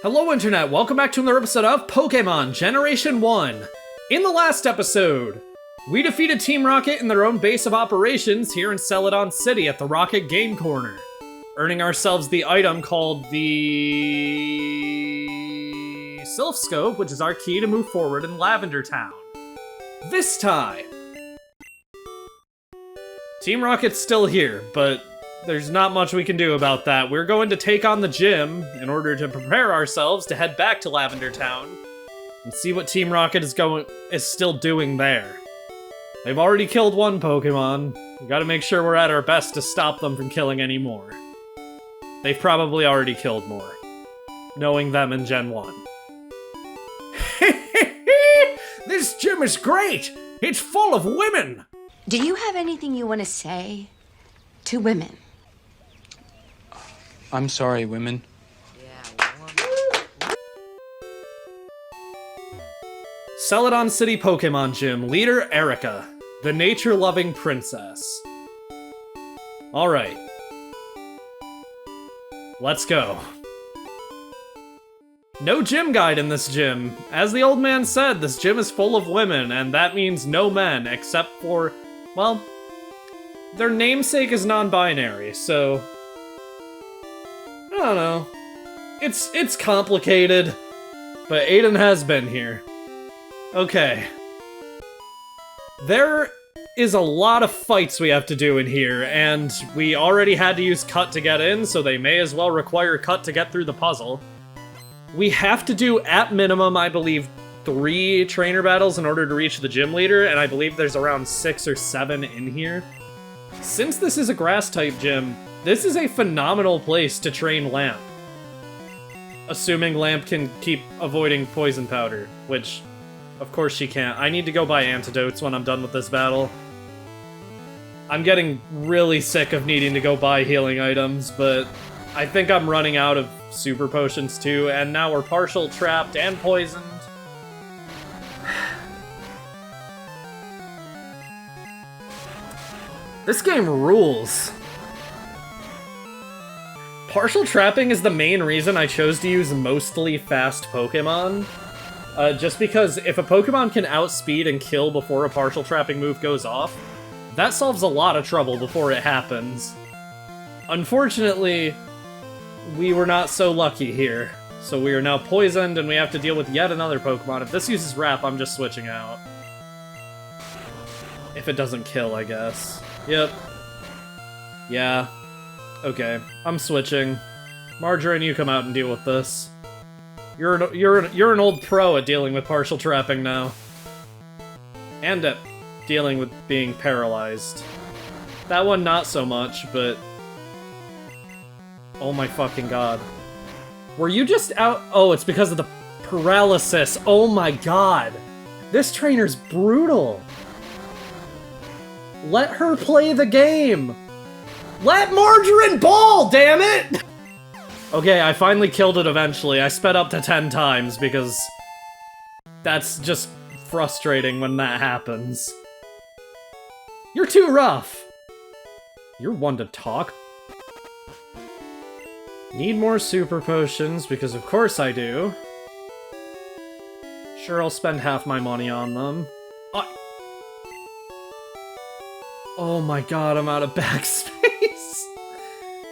Hello Internet, welcome back to another episode of Pokémon Generation 1. In the last episode, we defeated Team Rocket in their own base of operations here in Celadon City at the Rocket Game Corner, earning ourselves the item called the Sylph Scope, which is our key to move forward in Lavender Town. This time, Team Rocket's still here, but there's not much we can do about that. We're going to take on the gym in order to prepare ourselves to head back to Lavender Town and see what Team Rocket is still doing there. They've already killed one Pokemon. We gotta make sure we're at our best to stop them from killing any more. They've probably already killed more, knowing them in Gen 1. This gym is great! It's full of women! Do you have anything you want to say to women? I'm sorry, women. Celadon City Pokemon Gym, leader Erica, the nature-loving princess. Alright. Let's go. No gym guide in this gym. As the old man said, this gym is full of women, and that means no men, except for, well, their namesake is non-binary, so I don't know. It's complicated, but Aiden has been here. Okay. There is a lot of fights we have to do in here, and we already had to use Cut to get in, so they may as well require Cut to get through the puzzle. We have to do, at minimum, I believe, 3 trainer battles in order to reach the gym leader, and I believe there's around 6 or 7 in here. Since this is a grass-type gym, this is a phenomenal place to train Lamp. Assuming Lamp can keep avoiding poison powder, which, of course she can't. I need to go buy antidotes when I'm done with this battle. I'm getting really sick of needing to go buy healing items, but I think I'm running out of super potions too, and now we're partial trapped and poisoned. This game rules. Partial trapping is the main reason I chose to use mostly fast Pokemon. Just because if a Pokemon can outspeed and kill before a partial trapping move goes off, that solves a lot of trouble before it happens. Unfortunately, we were not so lucky here. So we are now poisoned and we have to deal with yet another Pokemon. If this uses Wrap, I'm just switching out. If it doesn't kill, I guess. Yep. Yeah. Okay, I'm switching. Margarine, you come out and deal with this. You're an old pro at dealing with partial trapping now. And at dealing with being paralyzed. That one not so much, but oh my fucking god. Were you just out? Oh, it's because of the paralysis. Oh my god. This trainer's brutal. Let her play the game. Let Margarine ball, damn it! Okay, I finally killed it eventually. I sped up to 10 times because that's just frustrating when that happens. You're too rough. You're one to talk. Need more super potions because of course I do. Sure, I'll spend half my money on them. Oh my god, I'm out of backspace.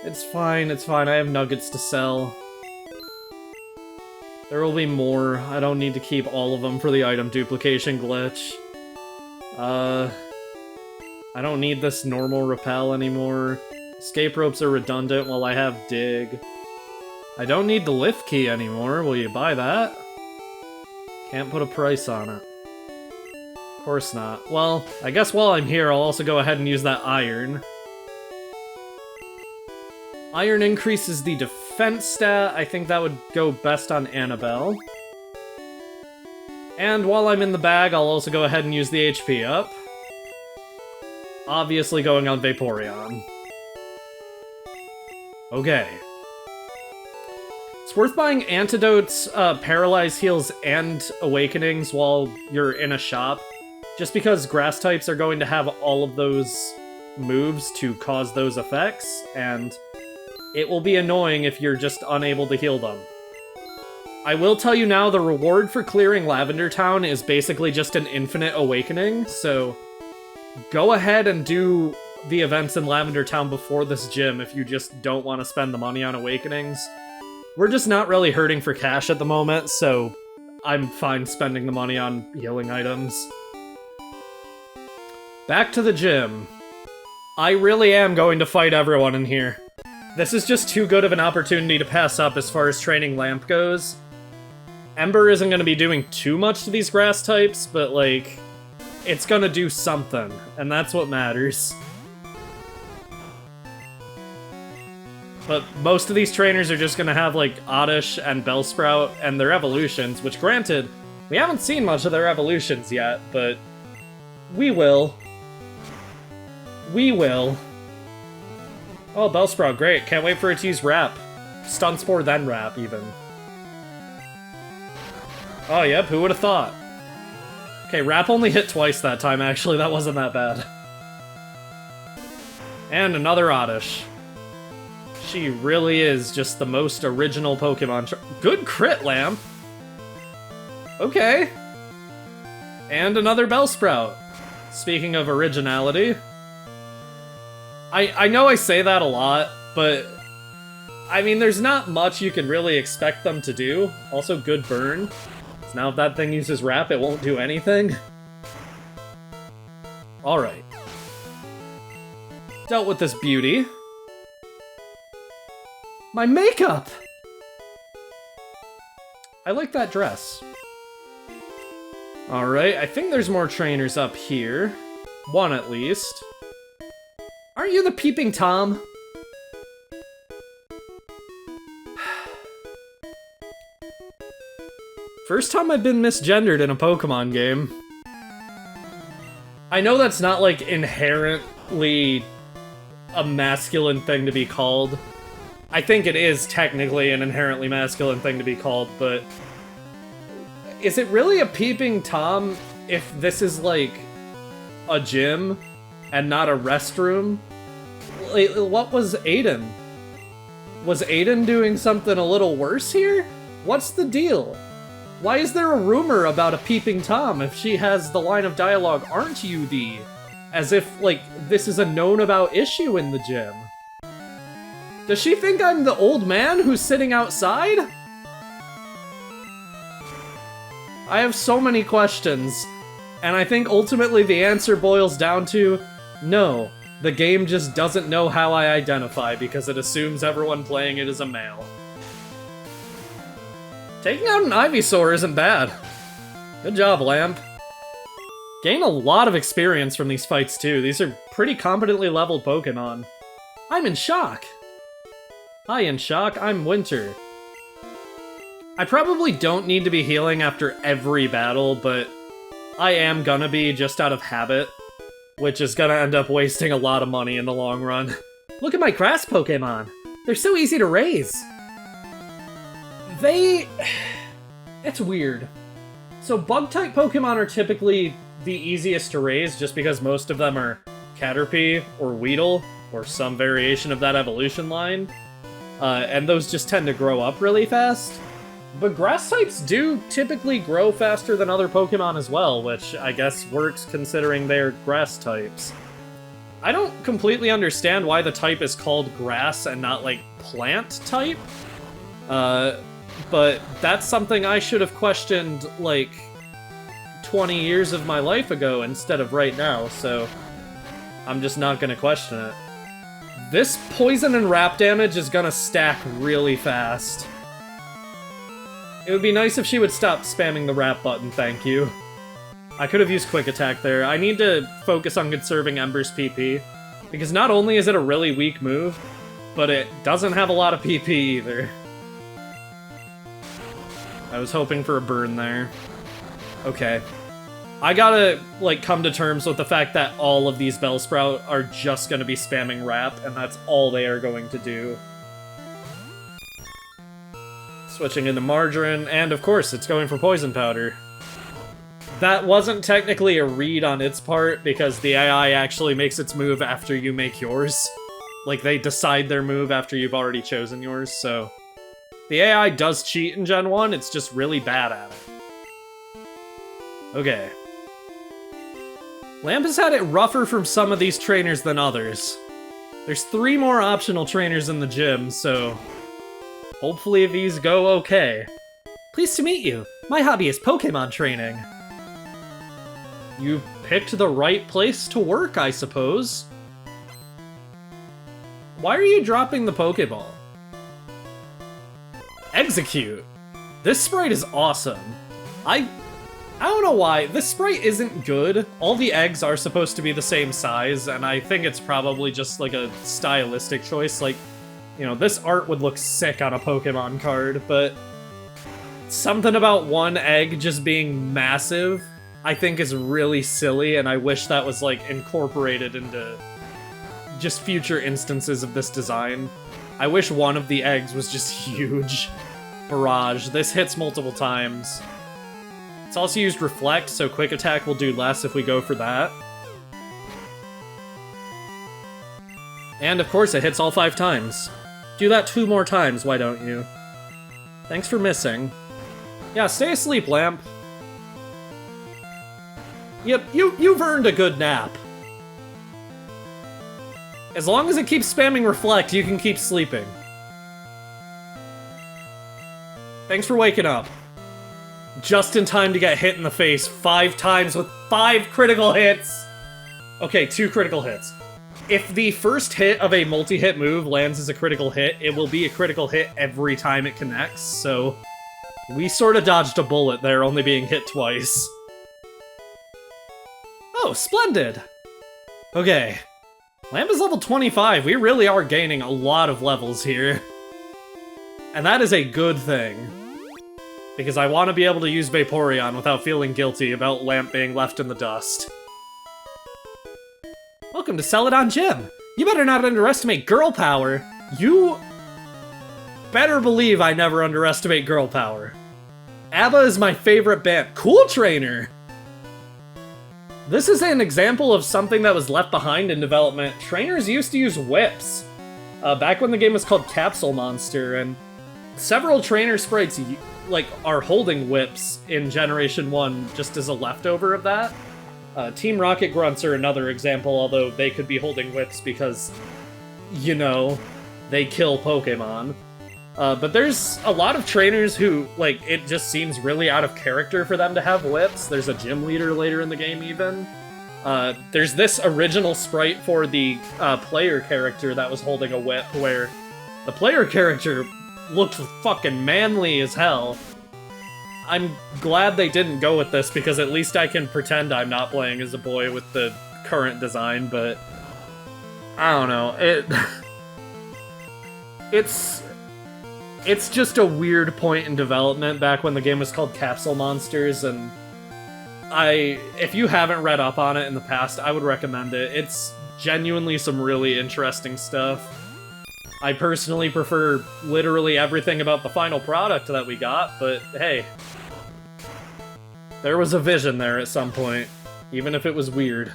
It's fine, I have nuggets to sell. There will be more. I don't need to keep all of them for the item duplication glitch. I don't need this normal repel anymore. Escape ropes are redundant while I have dig. I don't need the lift key anymore. Will you buy that? Can't put a price on it. Of course not. Well, I guess while I'm here, I'll also go ahead and use that iron. Iron increases the defense stat. I think that would go best on Annabelle. And while I'm in the bag, I'll also go ahead and use the HP up. Obviously going on Vaporeon. Okay. It's worth buying antidotes, paralyze heals, and awakenings while you're in a shop. Just because grass types are going to have all of those moves to cause those effects, and it will be annoying if you're just unable to heal them. I will tell you now, the reward for clearing Lavender Town is basically just an infinite awakening, so go ahead and do the events in Lavender Town before this gym if you just don't want to spend the money on awakenings. We're just not really hurting for cash at the moment, so I'm fine spending the money on healing items. Back to the gym. I really am going to fight everyone in here. This is just too good of an opportunity to pass up as far as training Lamp goes. Ember isn't going to be doing too much to these grass types, but, like, it's going to do something, and that's what matters. But most of these trainers are just going to have, like, Oddish and Bellsprout and their evolutions, which, granted, we haven't seen much of their evolutions yet, but we will. We will. Oh, Bellsprout, great. Can't wait for it to use Wrap. Stun Spore, then Wrap, even. Oh, yep, who would have thought? Okay, Wrap only hit twice that time, actually. That wasn't that bad. And another Oddish. She really is just the most original Pokemon. Good crit, Lamp! Okay. And another Bellsprout. Speaking of originality. I know I say that a lot, but I mean, there's not much you can really expect them to do. Also, good burn. So now if that thing uses Wrap, it won't do anything. Alright. Dealt with this beauty. My makeup! I like that dress. Alright, I think there's more trainers up here. One at least. Aren't you the Peeping Tom? First time I've been misgendered in a Pokemon game. I know that's not, like, inherently a masculine thing to be called. I think it is technically an inherently masculine thing to be called, but is it really a Peeping Tom if this is, like, a gym and not a restroom? Like, what was Aiden? Was Aiden doing something a little worse here? What's the deal? Why is there a rumor about a Peeping Tom if she has the line of dialogue, "Aren't you the?" As if, like, this is a known about issue in the gym. Does she think I'm the old man who's sitting outside? I have so many questions, and I think ultimately the answer boils down to no. The game just doesn't know how I identify because it assumes everyone playing it is a male. Taking out an Ivysaur isn't bad. Good job, Lamp. Gain a lot of experience from these fights too. These are pretty competently leveled Pokemon. I'm in shock. Hi, in shock. I'm Winter. I probably don't need to be healing after every battle, but I am gonna be just out of habit, which is gonna end up wasting a lot of money in the long run. Look at my grass Pokemon. They're so easy to raise. It's weird. So bug-type Pokemon are typically the easiest to raise just because most of them are Caterpie or Weedle or some variation of that evolution line. And those just tend to grow up really fast. But grass types do typically grow faster than other Pokemon as well, which I guess works considering they're grass types. I don't completely understand why the type is called grass and not, like, plant type. But that's something I should have questioned, like, 20 years of my life ago instead of right now, so I'm just not gonna question it. This poison and wrap damage is gonna stack really fast. It would be nice if she would stop spamming the wrap button, thank you. I could have used quick attack there. I need to focus on conserving Ember's PP, because not only is it a really weak move, but it doesn't have a lot of PP either. I was hoping for a burn there. Okay. I gotta, like, come to terms with the fact that all of these Bellsprout are just gonna be spamming wrap, and that's all they are going to do. Switching into Margarine, and of course, it's going for Poison Powder. That wasn't technically a read on its part, because the AI actually makes its move after you make yours. Like, they decide their move after you've already chosen yours, so The AI does cheat in Gen 1, it's just really bad at it. Okay. Lamp has had it rougher from some of these trainers than others. There's 3 more optional trainers in the gym, so hopefully these go okay. Pleased to meet you. My hobby is Pokémon training. You picked the right place to work, I suppose. Why are you dropping the Pokeball? Execute. This sprite is awesome. I don't know why. This sprite isn't good. All the eggs are supposed to be the same size, and I think it's probably just like a stylistic choice. Like, you know, this art would look sick on a Pokemon card, but something about one egg just being massive, I think is really silly, and I wish that was, like, incorporated into just future instances of this design. I wish one of the eggs was just huge. Barrage. This hits multiple times. It's also used Reflect, so Quick Attack will do less if we go for that. And of course it hits all 5 times. Do that 2 more times, why don't you? Thanks for missing. Yeah, stay asleep, Lamp. Yep, you've earned a good nap. As long as it keeps spamming Reflect, you can keep sleeping. Thanks for waking up. Just in time to get hit in the face 5 times with 5 critical hits! Okay, 2 critical hits. If the first hit of a multi-hit move lands as a critical hit, it will be a critical hit every time it connects, so we sort of dodged a bullet there, only being hit twice. Oh, splendid! Okay. Lamp is level 25, we really are gaining a lot of levels here. And that is a good thing. Because I want to be able to use Vaporeon without feeling guilty about Lamp being left in the dust. Welcome to Celadon Gym! You better not underestimate girl power! You better believe I never underestimate girl power. ABBA is my favorite band. Cool Trainer! This is an example of something that was left behind in development. Trainers used to use whips. Back when the game was called Capsule Monster, and several trainer sprites are holding whips in Generation 1 just as a leftover of that. Team Rocket Grunts are another example, although they could be holding whips because, you know, they kill Pokemon. But there's a lot of trainers who, like, it just seems really out of character for them to have whips. There's a gym leader later in the game, even. There's this original sprite for the player character that was holding a whip, where the player character looked fucking manly as hell. I'm glad they didn't go with this, because at least I can pretend I'm not playing as a boy with the current design, but I don't know. It's just a weird point in development back when the game was called Capsule Monsters, and if you haven't read up on it in the past, I would recommend it. It's genuinely some really interesting stuff. I personally prefer literally everything about the final product that we got, but hey. There was a vision there at some point, even if it was weird.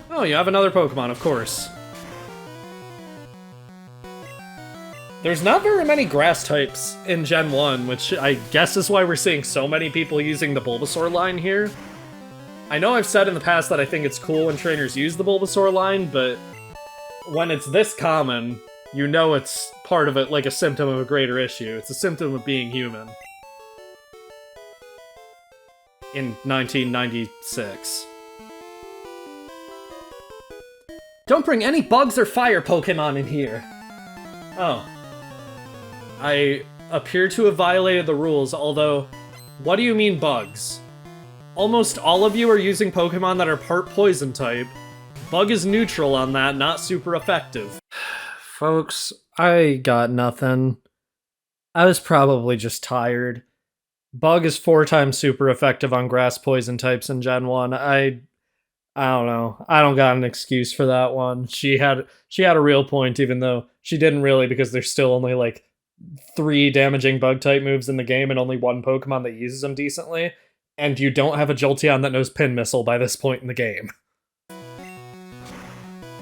Oh, you have another Pokemon, of course. There's not very many grass types in Gen 1, which I guess is why we're seeing so many people using the Bulbasaur line here. I know I've said in the past that I think it's cool when trainers use the Bulbasaur line, but when it's this common, you know it's part of it, like a symptom of a greater issue. It's a symptom of being human. In 1996. Don't bring any bugs or fire Pokemon in here! Oh. I appear to have violated the rules, although, what do you mean bugs? Almost all of you are using Pokemon that are part poison type. Bug is neutral on that, not super effective. Folks, I got nothing. I was probably just tired. Bug is 4 times super effective on grass poison types in Gen 1. I don't know. I don't got an excuse for that one. She had a real point, even though she didn't really, because there's still only like 3 damaging bug type moves in the game and only 1 Pokemon that uses them decently. And you don't have a Jolteon that knows Pin Missile by this point in the game.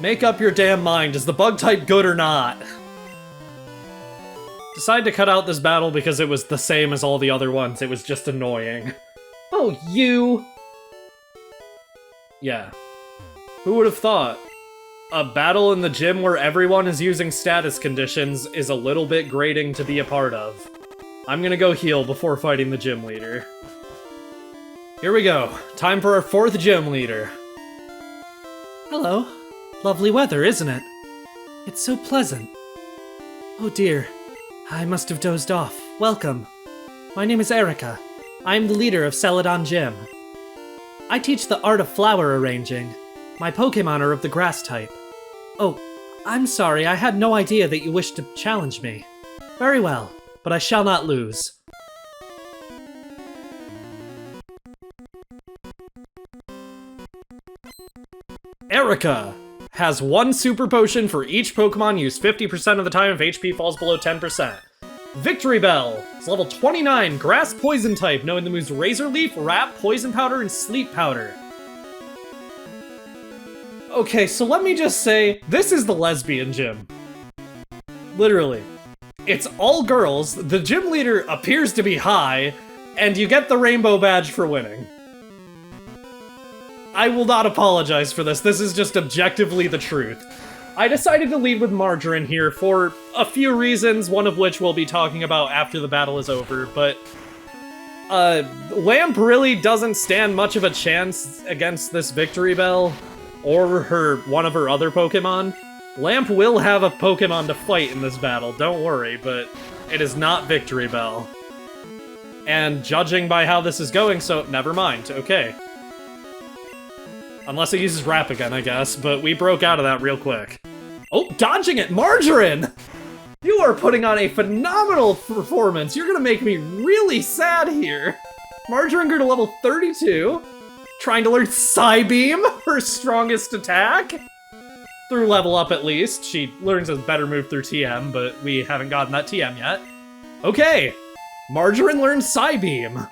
Make up your damn mind, is the bug type good or not? Decided to cut out this battle because it was the same as all the other ones. It was just annoying. Oh, you! Yeah. Who would have thought? A battle in the gym where everyone is using status conditions is a little bit grating to be a part of. I'm gonna go heal before fighting the gym leader. Here we go. Time for our 4th gym leader. Hello. Lovely weather, isn't it? It's so pleasant. Oh dear. I must have dozed off. Welcome. My name is Erica. I am the leader of Celadon Gym. I teach the art of flower arranging. My Pokémon are of the grass type. Oh, I'm sorry, I had no idea that you wished to challenge me. Very well, but I shall not lose. Erica has 1 super potion for each Pokemon used 50% of the time if HP falls below 10%. Victory Bell is level 29, Grass Poison type, knowing the moves Razor Leaf, Wrap, Poison Powder, and Sleep Powder. Okay, so let me just say, this is the lesbian gym. Literally. It's all girls, the gym leader appears to be high, and you get the rainbow badge for winning. I will not apologize for this is just objectively the truth. I decided to lead with Margarine here for a few reasons, one of which we'll be talking about after the battle is over, but Lamp really doesn't stand much of a chance against this Victory Bell, or one of her other Pokemon. Lamp will have a Pokemon to fight in this battle, don't worry, but it is not Victory Bell. And judging by how this is going, so never mind, okay. Unless it uses Wrap again, I guess, but we broke out of that real quick. Oh, dodging it! Margarine! You are putting on a phenomenal performance. You're gonna make me really sad here. Margarine grew to level 32, trying to learn Psybeam, her strongest attack. Through level up, at least. She learns a better move through TM, but we haven't gotten that TM yet. Okay, Margarine learns Psybeam.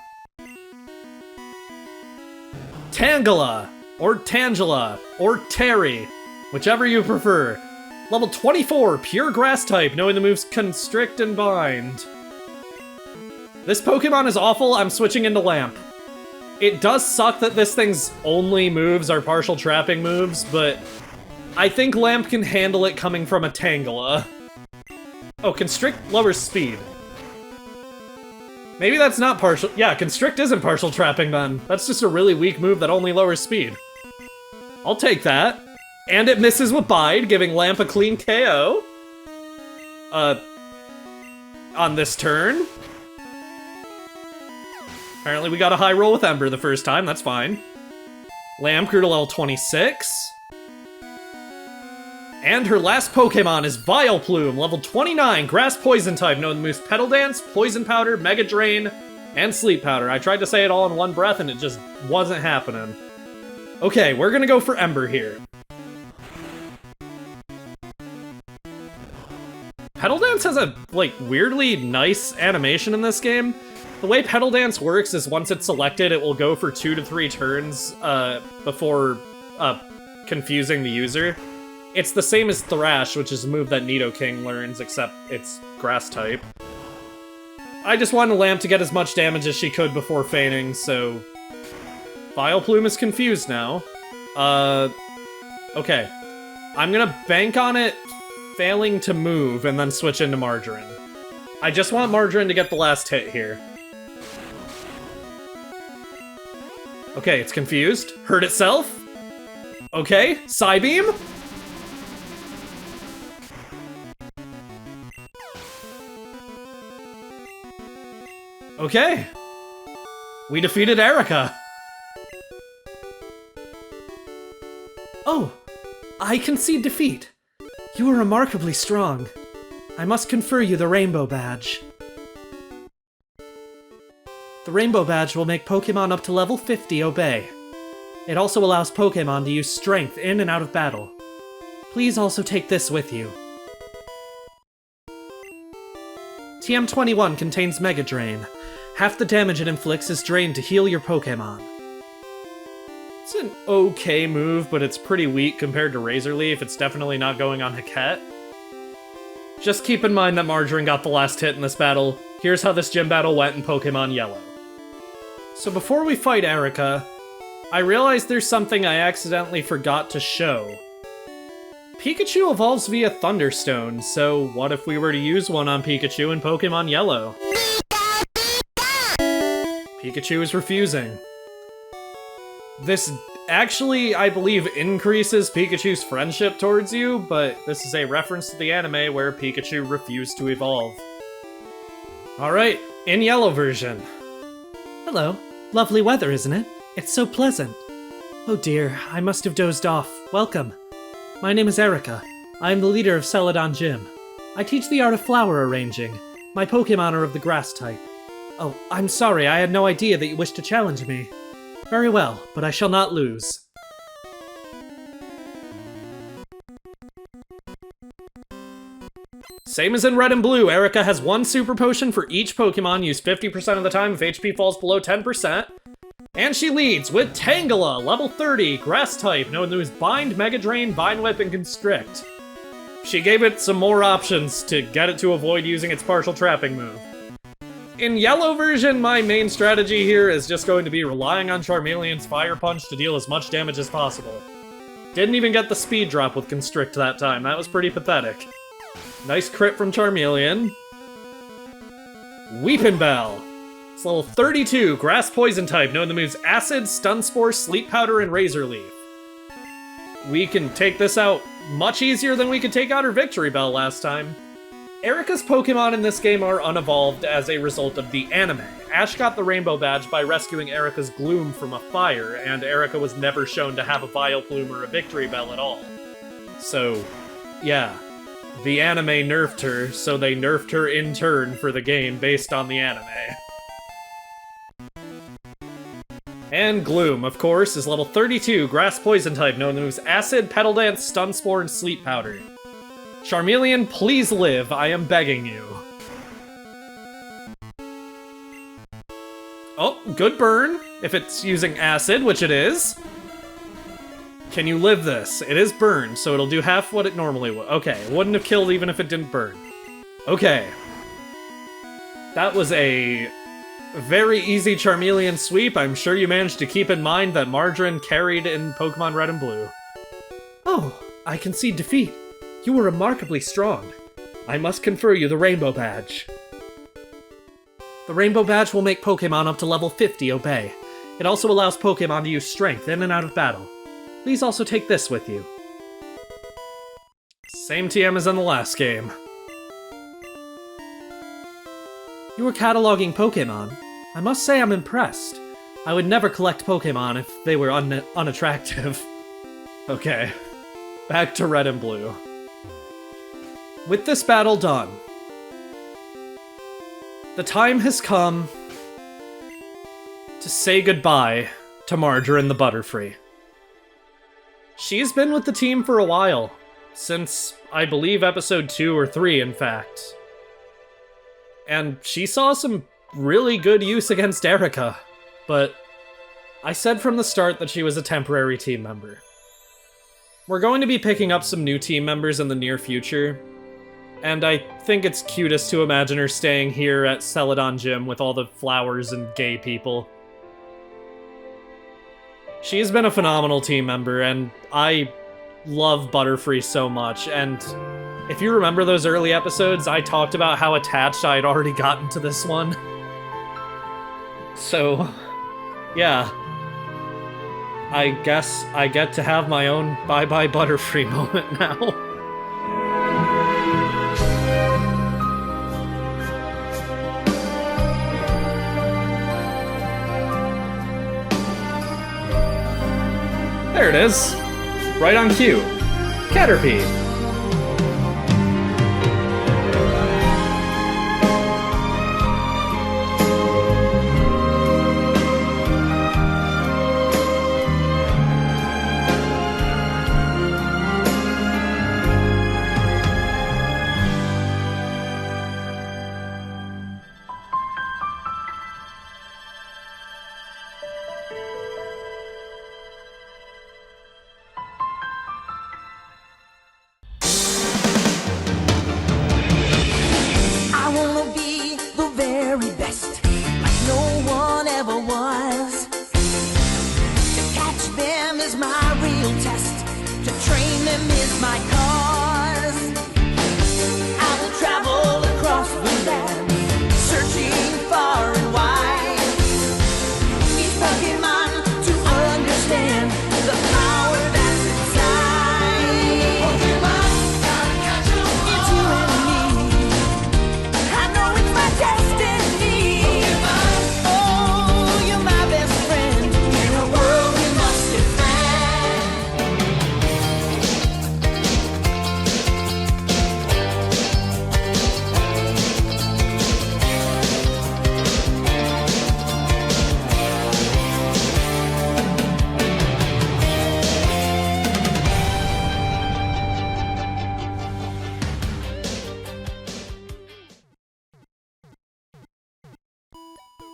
Tangela, or Tangela, or Terry, whichever you prefer. Level 24, Pure Grass type, knowing the moves Constrict and Bind. This Pokemon is awful, I'm switching into Lamp. It does suck that this thing's only moves are partial trapping moves, but I think Lamp can handle it coming from a Tangela. Oh, Constrict lowers speed. Maybe that's not partial- yeah, Constrict isn't partial trapping then. That's just a really weak move that only lowers speed. I'll take that. And it misses with Bide, giving Lamp a clean KO. On this turn. Apparently we got a high roll with Ember the first time, that's fine. Lamp grew to level 26. And her last Pokemon is Vileplume, level 29, Grass Poison type, knowing the moves Petal Dance, Poison Powder, Mega Drain, and Sleep Powder. I tried to say it all in one breath and it just wasn't happening. Okay, we're gonna go for Ember here. Petal Dance has a, like, weirdly nice animation in this game. The way Petal Dance works is once it's selected, it will go for 2 to 3 turns before confusing the user. It's the same as Thrash, which is a move that Nidoking learns, except it's Grass type. I just wanted Lamp to get as much damage as she could before feigning, so... Vileplume is confused now. Okay. I'm gonna bank on it failing to move and then switch into Margarine. I just want Margarine to get the last hit here. Okay, it's confused. Hurt itself. Okay, Psybeam. Okay. We defeated Erica. Oh, I concede defeat. You are remarkably strong. I must confer you the Rainbow Badge. The Rainbow Badge will make Pokémon up to level 50 obey. It also allows Pokémon to use Strength in and out of battle. Please also take this with you. TM21 contains Mega Drain. Half the damage it inflicts is drained to heal your Pokémon. It's an okay move, but it's pretty weak compared to Razor Leaf. It's definitely not going on Haket. Just keep in mind that Margarine got the last hit in this battle. Here's how this gym battle went in Pokemon Yellow. So before we fight Erica, I realized there's something I accidentally forgot to show. Pikachu evolves via Thunderstone, so what if we were to use one on Pikachu in Pokemon Yellow? Pikachu is refusing. This actually, I believe, increases Pikachu's friendship towards you, but this is a reference to the anime where Pikachu refused to evolve. Alright, in Yellow version. Hello. Lovely weather, isn't it? It's so pleasant. Oh dear, I must have dozed off. Welcome. My name is Erica. I am the leader of Celadon Gym. I teach the art of flower arranging. My Pokemon are of the grass type. Oh, I'm sorry, I had no idea that you wished to challenge me. Very well, but I shall not lose. Same as in Red and Blue, Erica has one Super Potion for each Pokemon used 50% of the time if HP falls below 10%. And she leads with Tangela, level 30, Grass type, known as Bind, Mega Drain, Vine Whip, and Constrict. She gave it some more options to get it to avoid using its partial trapping move. In Yellow version, my main strategy here is just going to be relying on Charmeleon's Fire Punch to deal as much damage as possible. Didn't even get the speed drop with Constrict that time, that was pretty pathetic. Nice crit from Charmeleon. Weepin' Bell. It's level 32, Grass Poison type, known to the moves Acid, Stun Spore, Sleep Powder, and Razor Leaf. We can take this out much easier than we could take out her Victory Bell last time. Erica's Pokemon in this game are unevolved as a result of the anime. Ash got the Rainbow Badge by rescuing Erica's Gloom from a fire, and Erica was never shown to have a Vileplume or a Victory Bell at all. So, yeah. The anime nerfed her, so they nerfed her in turn for the game based on the anime. And Gloom, of course, is level 32, Grass Poison type, known as Acid, Petal Dance, Stun Spore, and Sleep Powder. Charmeleon, please live, I am begging you. Oh, good burn, if it's using Acid, which it is. Can you live this? It is burned, so it'll do half what it normally would. Okay, it wouldn't have killed even if it didn't burn. Okay. That was a very easy Charmeleon sweep. I'm sure you managed to keep in mind that Margarine carried in Pokemon Red and Blue. Oh, I concede defeat. You were remarkably strong. I must confer you the Rainbow Badge. The Rainbow Badge will make Pokemon up to level 50 obey. It also allows Pokemon to use Strength in and out of battle. Please also take this with you. Same TM as in the last game. You were cataloging Pokemon. I must say I'm impressed. I would never collect Pokemon if they were unattractive. Okay, back to Red and Blue. With this battle done, the time has come to say goodbye to Margarine the Butterfree. She's been with the team for a while, since, I believe, episode 2 or 3, in fact. And she saw some really good use against Erica, but I said from the start that she was a temporary team member. We're going to be picking up some new team members in the near future, and I think it's cutest to imagine her staying here at Celadon Gym with all the flowers and gay people. She's been a phenomenal team member, and I love Butterfree so much, and if you remember those early episodes, I talked about how attached I had already gotten to this one. So, yeah. I guess I get to have my own bye-bye Butterfree moment now. There it is. Right on cue. Caterpie.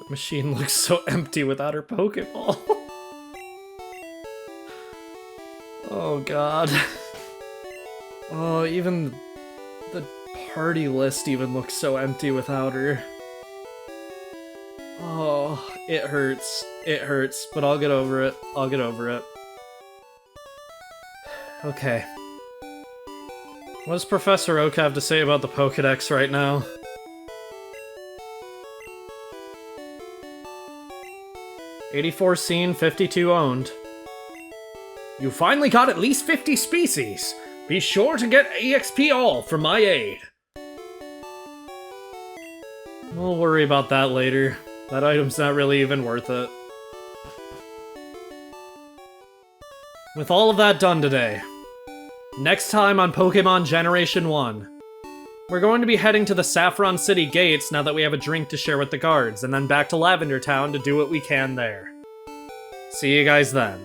Machine looks so empty without her Pokeball. Oh god. Oh, even the party list even looks so empty without her. Oh, it hurts. It hurts, but I'll get over it. I'll get over it. Okay. What does Professor Oak have to say about the Pokédex right now? "84 seen, 52 owned. You finally got at least 50 species. Be sure to get EXP all for my aid." We'll worry about that later. That item's not really even worth it. With all of that done today, next time on Pokemon Generation 1, we're going to be heading to the Saffron City gates now that we have a drink to share with the guards, and then back to Lavender Town to do what we can there. See you guys then.